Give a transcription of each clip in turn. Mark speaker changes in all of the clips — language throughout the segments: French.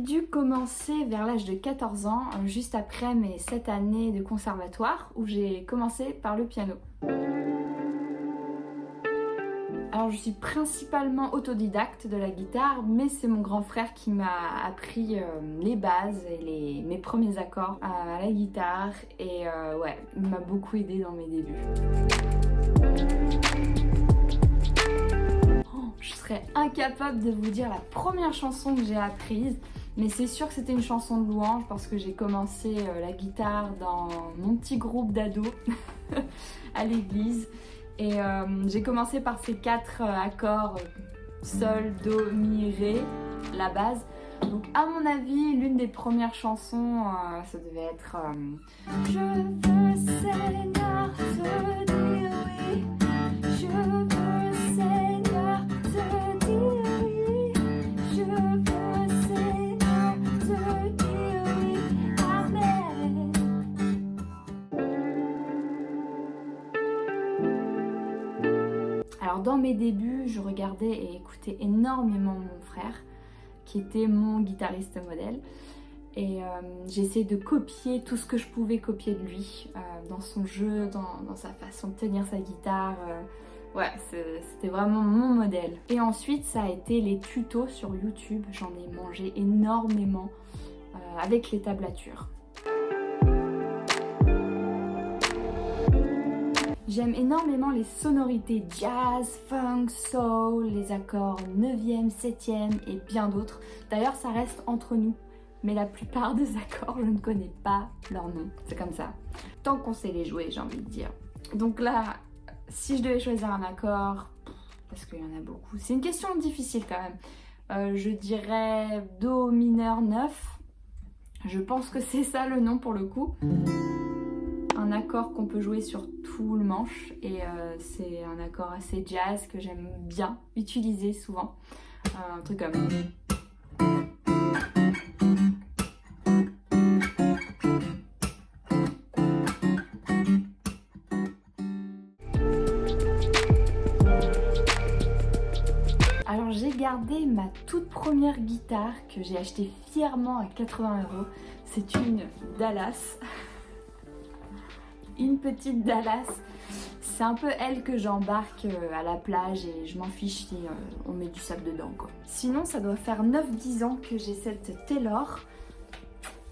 Speaker 1: dû commencer vers l'âge de 14 ans, juste après mes 7 années de conservatoire, où j'ai commencé par le piano. Alors je suis principalement autodidacte de la guitare, mais c'est mon grand frère qui m'a appris les bases et mes premiers accords à la guitare, et ouais, il m'a beaucoup aidé dans mes débuts. Je serais incapable de vous dire la première chanson que j'ai apprise, mais c'est sûr que c'était une chanson de louange parce que j'ai commencé la guitare dans mon petit groupe d'ados à l'église. Et j'ai commencé par ces 4 accords, sol, do, mi, ré, la base. Donc à mon avis, l'une des premières chansons, ça devait être Je veux Seigneur te dire oui, je veux Seigneur te dire oui, je veux Seigneur te dire oui, Amen. Alors dans mes débuts, je regardais et écoutais énormément mon frère, qui était mon guitariste modèle. Et j'essayais de copier tout ce que je pouvais copier de lui, dans son jeu, dans sa façon de tenir sa guitare. Ouais, c'était vraiment mon modèle. Et ensuite, ça a été les tutos sur YouTube. J'en ai mangé énormément avec les tablatures. J'aime énormément les sonorités jazz, funk, soul, les accords 9e, 7e et bien d'autres. D'ailleurs, ça reste entre nous, mais la plupart des accords, je ne connais pas leur nom. C'est comme ça. Tant qu'on sait les jouer, j'ai envie de dire. Donc là, si je devais choisir un accord, parce qu'il y en a beaucoup, c'est une question difficile quand même. Je dirais Do mineur 9. Je pense que c'est ça le nom pour le coup. Un accord qu'on peut jouer sur tout le manche, et c'est un accord assez jazz que j'aime bien utiliser souvent. Un truc comme... Alors j'ai gardé ma toute première guitare que j'ai achetée fièrement à 80 €. C'est une Dallas. Une petite Dallas. C'est un peu elle que j'embarque à la plage et je m'en fiche si on met du sable dedans, quoi. Sinon, ça doit faire 9-10 ans que j'ai cette Taylor.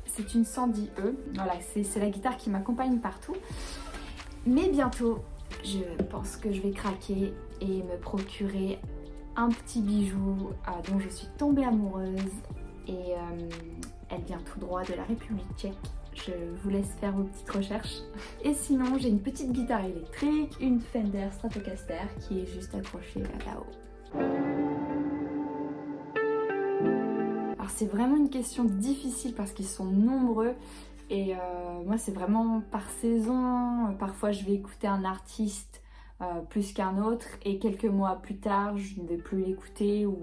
Speaker 1: C'est une 110E. Voilà, c'est la guitare qui m'accompagne partout. Mais bientôt, je pense que je vais craquer et me procurer un petit bijou dont je suis tombée amoureuse. Et elle vient tout droit de la République tchèque. Je vous laisse faire vos petites recherches. Et sinon, j'ai une petite guitare électrique, une Fender Stratocaster qui est juste accrochée là-haut. Alors c'est vraiment une question difficile parce qu'ils sont nombreux. Et moi c'est vraiment par saison. Parfois je vais écouter un artiste plus qu'un autre et quelques mois plus tard je ne vais plus l'écouter ou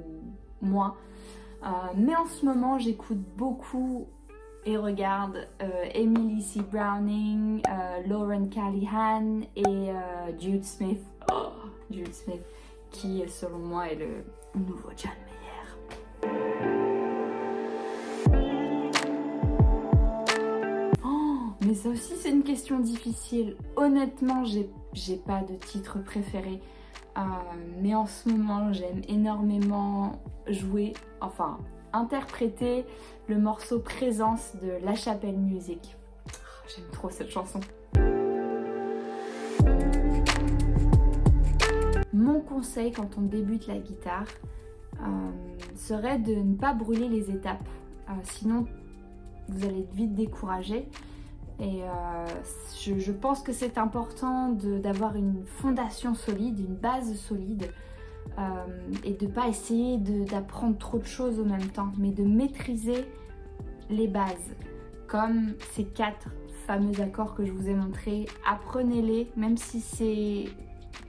Speaker 1: moins. Mais en ce moment j'écoute beaucoup et regarde Emily C. Browning, Lauren Callahan et Jude Smith. Oh, Jude Smith, qui selon moi est le nouveau John Mayer. Oh, mais ça aussi c'est une question difficile. Honnêtement, j'ai pas de titre préféré. Mais en ce moment j'aime énormément jouer, enfin interpréter le morceau Présence de La Chapelle Music. J'aime trop cette chanson. Mon conseil quand on débute la guitare serait de ne pas brûler les étapes, sinon vous allez être vite découragé. Et je pense que c'est important d'avoir une fondation solide, une base solide, et de ne pas essayer d'apprendre trop de choses en même temps, mais de maîtriser les bases, comme ces 4 fameux accords que je vous ai montrés. Apprenez-les, même si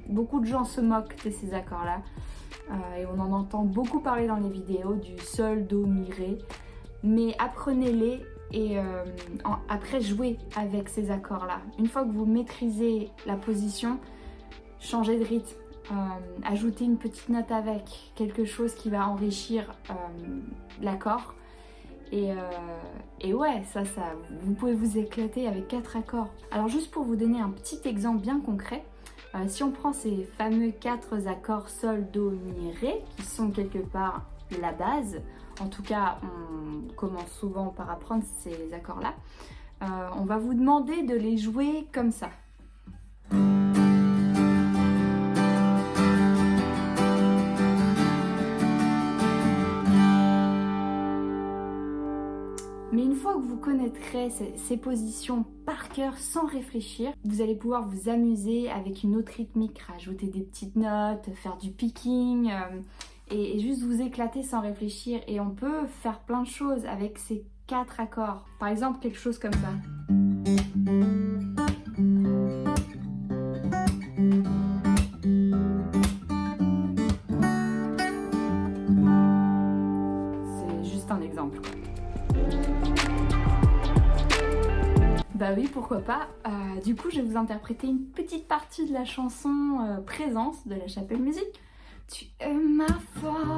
Speaker 1: beaucoup de gens se moquent de ces accords-là, et on en entend beaucoup parler dans les vidéos du sol, do, mi, ré, mais apprenez-les. Et après jouer avec ces accords là. Une fois que vous maîtrisez la position, changez de rythme, ajoutez une petite note avec, quelque chose qui va enrichir l'accord. Et ouais, ça, vous pouvez vous éclater avec 4 accords. Alors juste pour vous donner un petit exemple bien concret, si on prend ces fameux 4 accords Sol, Do, Mi, Ré, qui sont quelque part la base, en tout cas on commence souvent par apprendre ces accords-là, on va vous demander de les jouer comme ça. Mais une fois que vous connaîtrez ces positions par cœur sans réfléchir, vous allez pouvoir vous amuser avec une autre rythmique, rajouter des petites notes, faire du picking et juste vous éclater sans réfléchir. Et on peut faire plein de choses avec ces 4 accords. Par exemple, quelque chose comme ça. C'est juste un exemple. Bah oui, pourquoi pas. Du coup, je vais vous interpréter une petite partie de la chanson Présence de La Chapelle Musique. Tu es ma force.